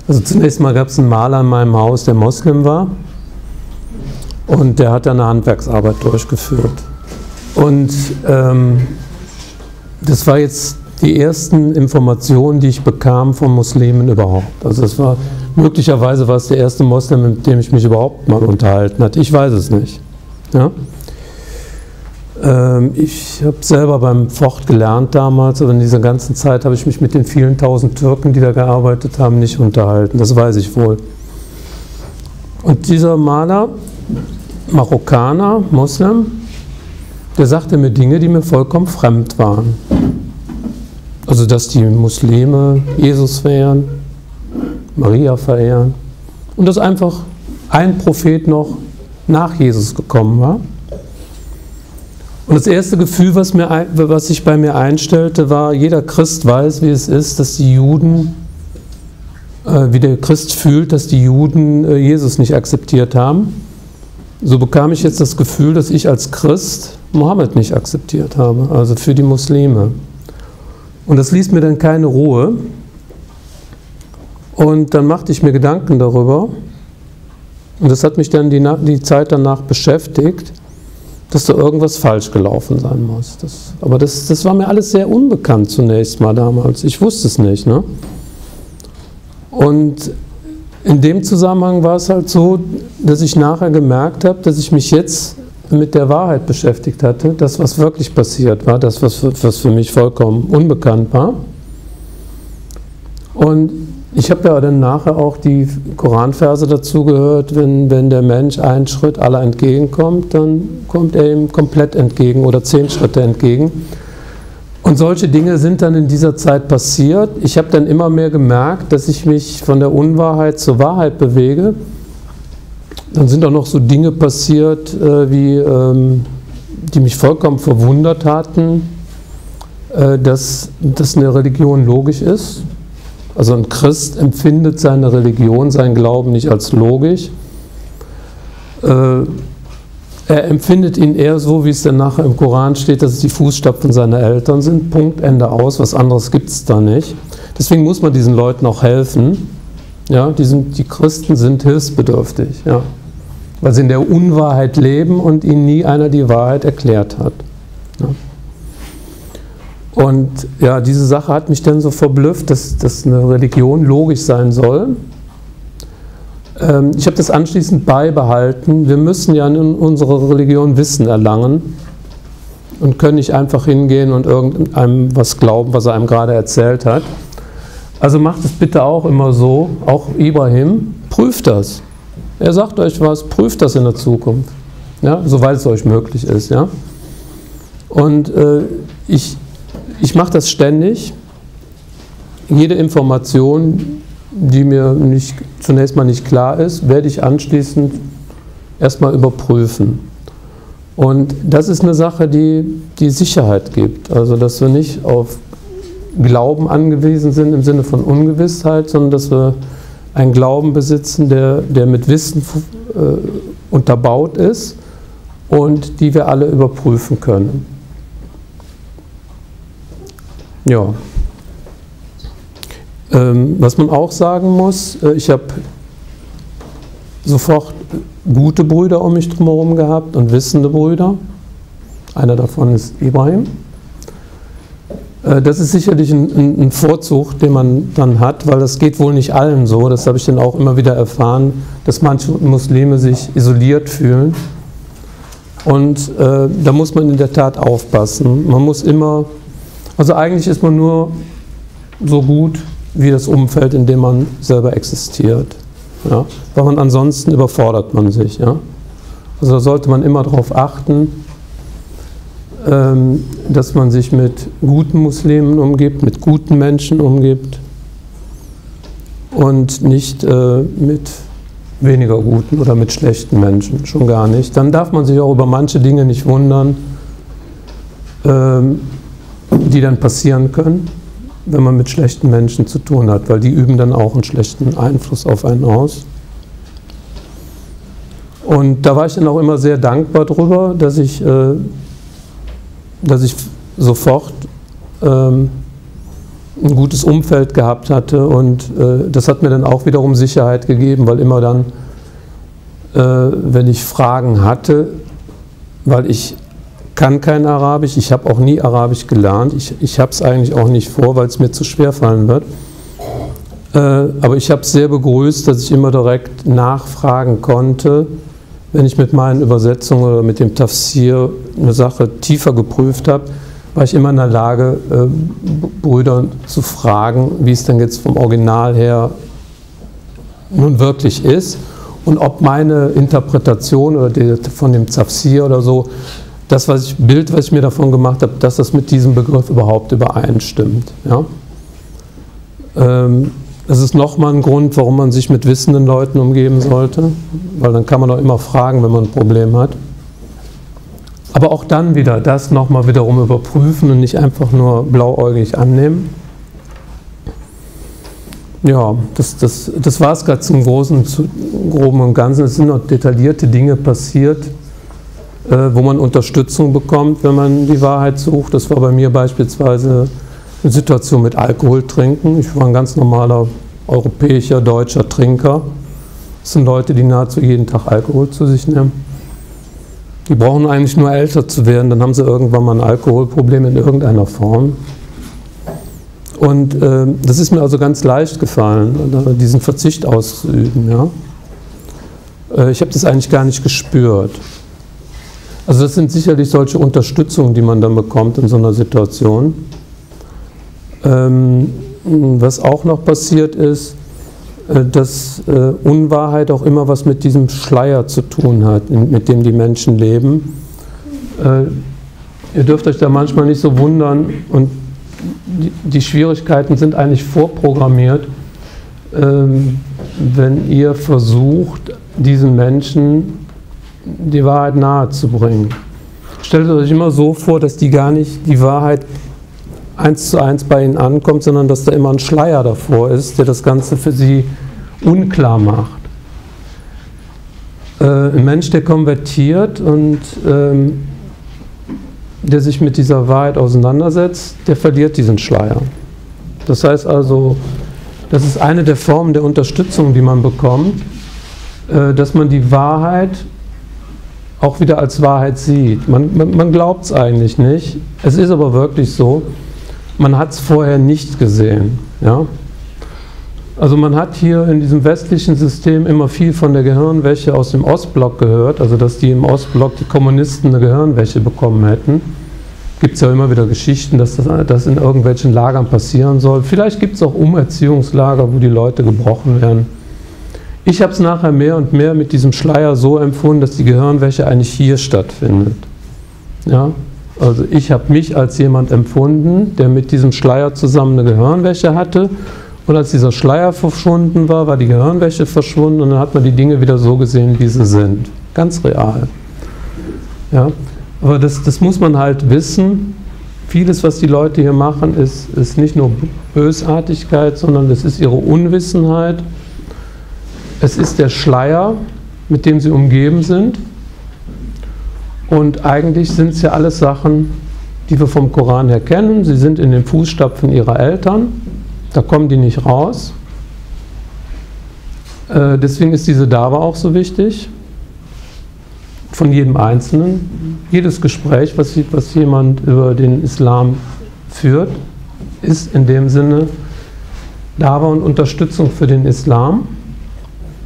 Also zunächst mal gab es einen Maler in meinem Haus, der Moslem war, und der hat dann eine Handwerksarbeit durchgeführt. Und das war jetzt die ersten Informationen, die ich bekam von Muslimen überhaupt. Also das war, möglicherweise war es der erste Moslem, mit dem ich mich überhaupt mal unterhalten hatte. Ich weiß es nicht. Ja? Ich habe selber beim Fort gelernt damals, aber in dieser ganzen Zeit habe ich mich mit den vielen tausend Türken, die da gearbeitet haben, nicht unterhalten. Das weiß ich wohl. Und dieser Maler, Marokkaner, Moslem, der sagte mir Dinge, die mir vollkommen fremd waren. Also, dass die Muslime Jesus verehren, Maria verehren und dass einfach ein Prophet noch nach Jesus gekommen war. Und das erste Gefühl, was sich bei mir einstellte, war, jeder Christ weiß, wie es ist, dass die Juden, wie der Christ fühlt, dass die Juden Jesus nicht akzeptiert haben. So bekam ich jetzt das Gefühl, dass ich als Christ Mohammed nicht akzeptiert habe, also für die Muslime. Und das ließ mir dann keine Ruhe. Und dann machte ich mir Gedanken darüber. Und das hat mich dann die Zeit danach beschäftigt, dass da irgendwas falsch gelaufen sein muss. Aber das war mir alles sehr unbekannt zunächst mal damals. Ich wusste es nicht. Ne? Und in dem Zusammenhang war es halt so, dass ich nachher gemerkt habe, dass ich mich jetzt mit der Wahrheit beschäftigt hatte, das, was wirklich passiert war, das, was für mich vollkommen unbekannt war. Und ich habe ja dann nachher auch die Koranverse dazu gehört, wenn der Mensch einen Schritt aller entgegenkommt, dann kommt er ihm komplett entgegen oder 10 Schritte entgegen. Und solche Dinge sind dann in dieser Zeit passiert. Ich habe dann immer mehr gemerkt, dass ich mich von der Unwahrheit zur Wahrheit bewege. Dann sind auch noch so Dinge passiert, die mich vollkommen verwundert hatten, dass eine Religion logisch ist. Also ein Christ empfindet seine Religion, seinen Glauben nicht als logisch. Er empfindet ihn eher so, wie es dann nachher im Koran steht, dass es die Fußstapfen seiner Eltern sind. Punkt, Ende aus, was anderes gibt es da nicht. Deswegen muss man diesen Leuten auch helfen. Ja, die Christen sind hilfsbedürftig, ja, weil sie in der Unwahrheit leben und ihnen nie einer die Wahrheit erklärt hat. Ja. Und ja, diese Sache hat mich dann so verblüfft, dass eine Religion logisch sein soll. Ich habe das anschließend beibehalten. Wir müssen ja in unserer Religion Wissen erlangen und können nicht einfach hingehen und irgendeinem was glauben, was er einem gerade erzählt hat. Also macht es bitte auch immer so, auch Ibrahim, prüft das. Er sagt euch was, prüft das in der Zukunft, ja, soweit es euch möglich ist. Ja. Und ich mache das ständig. Jede Information, die mir zunächst mal nicht klar ist, werde ich anschließend erstmal überprüfen. Und das ist eine Sache, die Sicherheit gibt. Also, dass wir nicht auf Glauben angewiesen sind im Sinne von Ungewissheit, sondern dass wir einen Glauben besitzen, der mit Wissen unterbaut ist und die wir alle überprüfen können. Ja. Was man auch sagen muss, ich habe sofort gute Brüder um mich drumherum gehabt und wissende Brüder. Einer davon ist Ibrahim. Das ist sicherlich ein Vorzug, den man dann hat, weil das geht wohl nicht allen so. Das habe ich dann auch immer wieder erfahren, dass manche Muslime sich isoliert fühlen. Und da muss man in der Tat aufpassen. Man muss immer, also eigentlich ist man nur so gut wie das Umfeld, in dem man selber existiert. Ja? Weil ansonsten überfordert man sich. Ja? Also da sollte man immer darauf achten, dass man sich mit guten Muslimen umgibt, mit guten Menschen umgibt und nicht mit weniger guten oder mit schlechten Menschen, schon gar nicht. Dann darf man sich auch über manche Dinge nicht wundern, die dann passieren können, wenn man mit schlechten Menschen zu tun hat, weil die üben dann auch einen schlechten Einfluss auf einen aus. Und da war ich dann auch immer sehr dankbar drüber, dass ich ein gutes Umfeld gehabt hatte, und das hat mir dann auch wiederum Sicherheit gegeben, weil immer dann, wenn ich Fragen hatte, weil ich kann kein Arabisch, ich habe auch nie Arabisch gelernt, ich habe es eigentlich auch nicht vor, weil es mir zu schwer fallen wird, aber ich habe es sehr begrüßt, dass ich immer direkt nachfragen konnte, wenn ich mit meinen Übersetzungen oder mit dem Tafsir eine Sache tiefer geprüft habe, war ich immer in der Lage, Brüder zu fragen, wie es denn jetzt vom Original her nun wirklich ist und ob meine Interpretation oder von dem Tafsir oder so, das Bild, was ich mir davon gemacht habe, dass das mit diesem Begriff überhaupt übereinstimmt. Ja? Das ist nochmal ein Grund, warum man sich mit wissenden Leuten umgeben sollte, weil dann kann man auch immer fragen, wenn man ein Problem hat. Aber auch dann wieder das nochmal wiederum überprüfen und nicht einfach nur blauäugig annehmen. Ja, das war es gerade zum Groben und Ganzen. Es sind noch detaillierte Dinge passiert, wo man Unterstützung bekommt, wenn man die Wahrheit sucht. Das war bei mir beispielsweise eine Situation mit Alkohol trinken. Ich war ein ganz normaler europäischer, deutscher Trinker. Das sind Leute, die nahezu jeden Tag Alkohol zu sich nehmen. Die brauchen eigentlich nur älter zu werden, dann haben sie irgendwann mal ein Alkoholproblem in irgendeiner Form. Und das ist mir also ganz leicht gefallen, diesen Verzicht auszuüben. Ja? Ich habe das eigentlich gar nicht gespürt. Also das sind sicherlich solche Unterstützungen, die man dann bekommt in so einer Situation. Was auch noch passiert ist, dass Unwahrheit auch immer was mit diesem Schleier zu tun hat, mit dem die Menschen leben. Ihr dürft euch da manchmal nicht so wundern, und die Schwierigkeiten sind eigentlich vorprogrammiert, wenn ihr versucht, diesen Menschen die Wahrheit nahezubringen. Stellt euch immer so vor, dass die gar nicht die Wahrheit 1:1 bei ihnen ankommt, sondern dass da immer ein Schleier davor ist, der das Ganze für sie unklar macht. Ein Mensch, der konvertiert und der sich mit dieser Wahrheit auseinandersetzt, der verliert diesen Schleier. Das heißt also, das ist eine der Formen der Unterstützung, die man bekommt, dass man die Wahrheit auch wieder als Wahrheit sieht. Man glaubt es eigentlich nicht, es ist aber wirklich so. Man hat es vorher nicht gesehen. Ja? Also man hat hier in diesem westlichen System immer viel von der Gehirnwäsche aus dem Ostblock gehört, also dass die im Ostblock die Kommunisten eine Gehirnwäsche bekommen hätten. Gibt es ja immer wieder Geschichten, dass das in irgendwelchen Lagern passieren soll. Vielleicht gibt es auch Umerziehungslager, wo die Leute gebrochen werden. Ich habe es nachher mehr und mehr mit diesem Schleier so empfunden, dass die Gehirnwäsche eigentlich hier stattfindet. Ja? Also ich habe mich als jemand empfunden, der mit diesem Schleier zusammen eine Gehirnwäsche hatte, und als dieser Schleier verschwunden war, war die Gehirnwäsche verschwunden, und dann hat man die Dinge wieder so gesehen, wie sie sind. Ganz real. Ja? Aber das muss man halt wissen. Vieles, was die Leute hier machen, ist nicht nur Bösartigkeit, sondern es ist ihre Unwissenheit. Es ist der Schleier, mit dem sie umgeben sind. Und eigentlich sind es ja alles Sachen, die wir vom Koran her kennen. Sie sind in den Fußstapfen ihrer Eltern. Da kommen die nicht raus. Deswegen ist diese Dawa auch so wichtig. Von jedem Einzelnen. Jedes Gespräch, was jemand über den Islam führt, ist in dem Sinne Dawa und Unterstützung für den Islam.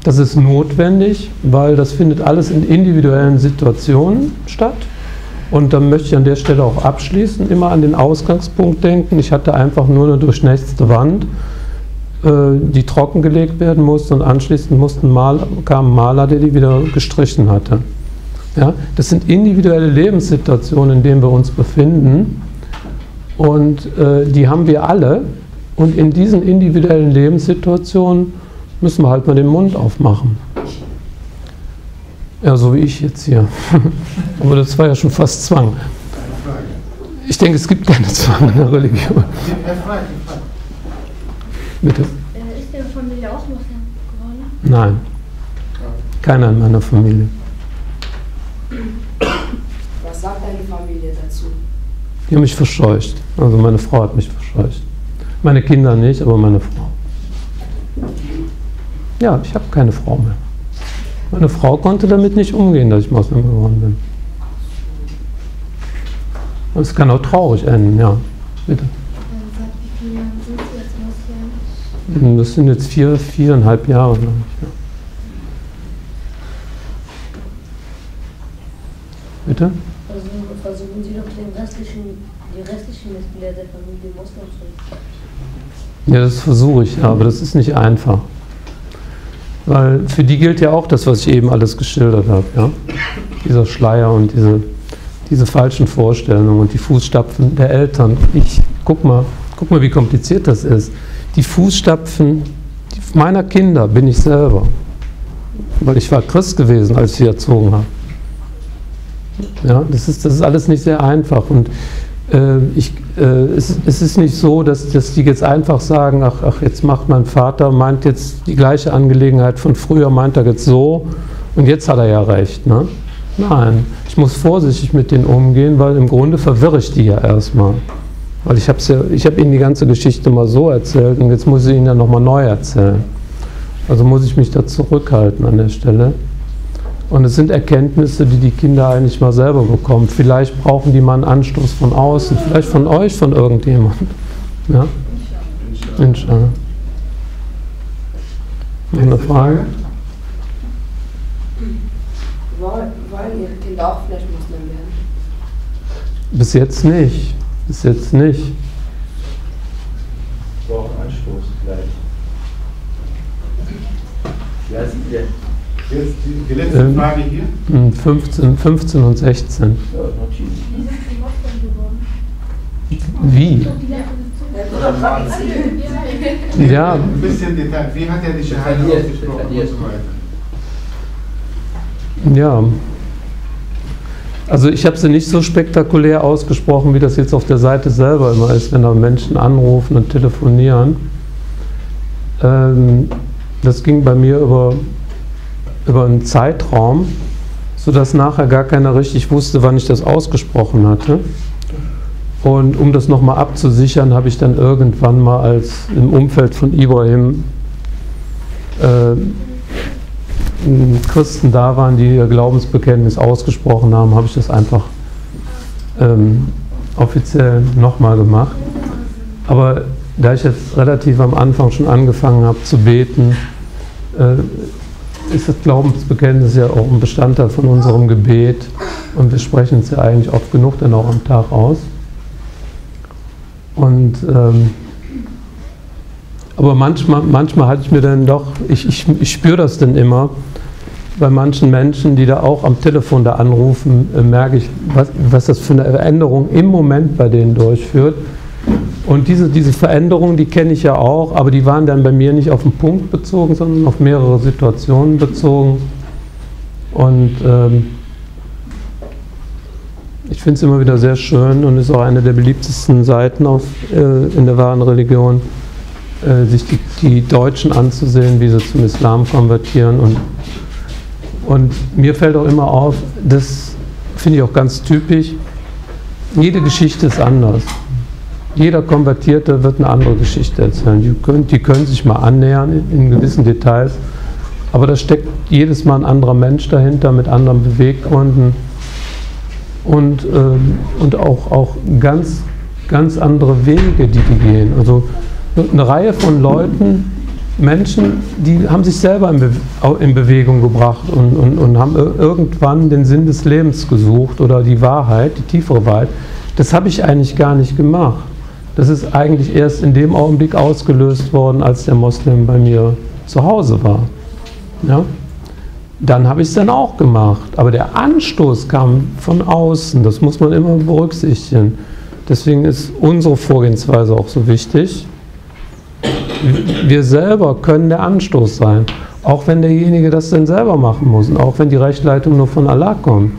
Das ist notwendig, weil das findet alles in individuellen Situationen statt. Und dann möchte ich an der Stelle auch abschließen, immer an den Ausgangspunkt denken. Ich hatte einfach nur eine durchnässte Wand, die trockengelegt werden musste, und anschließend kam ein Maler, der die wieder gestrichen hatte. Ja, das sind individuelle Lebenssituationen, in denen wir uns befinden, und die haben wir alle, und in diesen individuellen Lebenssituationen müssen wir halt mal den Mund aufmachen. Ja, so wie ich jetzt hier. Aber das war ja schon fast Zwang. Ich denke, es gibt keinen Zwang in der Religion. Bitte. Ist der Familie auch Muslim geworden? Nein. Keiner in meiner Familie. Was sagt deine Familie dazu? Die haben mich verscheucht. Also meine Frau hat mich verscheucht. Meine Kinder nicht, aber meine Frau. Ja, ich habe keine Frau mehr. Meine Frau konnte damit nicht umgehen, dass ich Moslem geworden bin. Und es kann auch traurig enden, ja. Bitte. Seit wie vielen Jahren sind Sie jetzt Moslem? Das sind jetzt 4,5 Jahre, glaube ich. Ja. Bitte? Versuchen Sie doch die restlichen Mitglieder der Familie Moslem zu. Ja, das versuche ich, aber das ist nicht einfach. Weil für die gilt ja auch das, was ich eben alles geschildert habe. Ja? Dieser Schleier und diese falschen Vorstellungen und die Fußstapfen der Eltern. Guck mal, wie kompliziert das ist. Die Fußstapfen meiner Kinder bin ich selber. Weil ich war Christ gewesen, als ich sie erzogen habe. Ja, das ist alles nicht sehr einfach. Und es ist nicht so, dass die jetzt einfach sagen, ach, jetzt macht mein Vater, meint jetzt die gleiche Angelegenheit von früher, meint er jetzt so und jetzt hat er ja recht. Ne? Nein, ich muss vorsichtig mit denen umgehen, weil im Grunde verwirre ich die ja erstmal. Weil ich habe ihnen die ganze Geschichte mal so erzählt und jetzt muss ich ihnen ja nochmal neu erzählen. Also muss ich mich da zurückhalten an der Stelle. Und es sind Erkenntnisse, die die Kinder eigentlich mal selber bekommen. Vielleicht brauchen die mal einen Anstoß von außen, vielleicht von euch, von irgendjemandem. Ja? Inshallah. Noch eine Frage? Wollen Ihre Kinder auch vielleicht Moslem werden? Bis jetzt nicht. Bis jetzt nicht. Wir brauchen Anstoß gleich. Ja, sieht ihr. Jetzt die letzte Frage hier. 15 und 16. Ja, noch Wie sind Sie Moslem geworden? Wie? Ja, Ein bisschen Detail. Wie hat er die Shahada ausgesprochen und so weiter? ja. Also ich habe sie nicht so spektakulär ausgesprochen, wie das jetzt auf der Seite selber immer ist, wenn da Menschen anrufen und telefonieren. Das ging bei mir über einen Zeitraum, sodass nachher gar keiner richtig wusste, wann ich das ausgesprochen hatte. Und um das nochmal abzusichern, habe ich dann irgendwann mal, als im Umfeld von Ibrahim Christen da waren, die ihr Glaubensbekenntnis ausgesprochen haben, habe ich das einfach offiziell nochmal gemacht. Aber da ich jetzt relativ am Anfang schon angefangen habe zu beten, ist das Glaubensbekenntnis ja auch ein Bestandteil von unserem Gebet und wir sprechen es ja eigentlich oft genug dann auch am Tag aus. Und aber manchmal hatte ich mir dann doch, ich spüre das dann immer, bei manchen Menschen, die da auch am Telefon da anrufen, merke ich, was das für eine Veränderung im Moment bei denen durchführt. Und diese Veränderungen, die kenne ich ja auch, aber die waren dann bei mir nicht auf den Punkt bezogen, sondern auf mehrere Situationen bezogen. Und ich finde es immer wieder sehr schön und ist auch eine der beliebtesten Seiten in der wahren Religion, sich die Deutschen anzusehen, wie sie zum Islam konvertieren. Und mir fällt auch immer auf, das finde ich auch ganz typisch, jede Geschichte ist anders. Jeder Konvertierte wird eine andere Geschichte erzählen. Die können sich mal annähern in gewissen Details, aber da steckt jedes Mal ein anderer Mensch dahinter mit anderen Beweggründen und auch ganz andere Wege, die gehen. Also eine Reihe von Leuten, Menschen, die haben sich selber in Bewegung gebracht und haben irgendwann den Sinn des Lebens gesucht oder die Wahrheit, die tiefere Wahrheit. Das habe ich eigentlich gar nicht gemacht. Das ist eigentlich erst in dem Augenblick ausgelöst worden, als der Moslem bei mir zu Hause war. Ja? Dann habe ich es dann auch gemacht. Aber der Anstoß kam von außen, das muss man immer berücksichtigen. Deswegen ist unsere Vorgehensweise auch so wichtig. Wir selber können der Anstoß sein, auch wenn derjenige das dann selber machen muss und auch wenn die Rechtleitung nur von Allah kommt.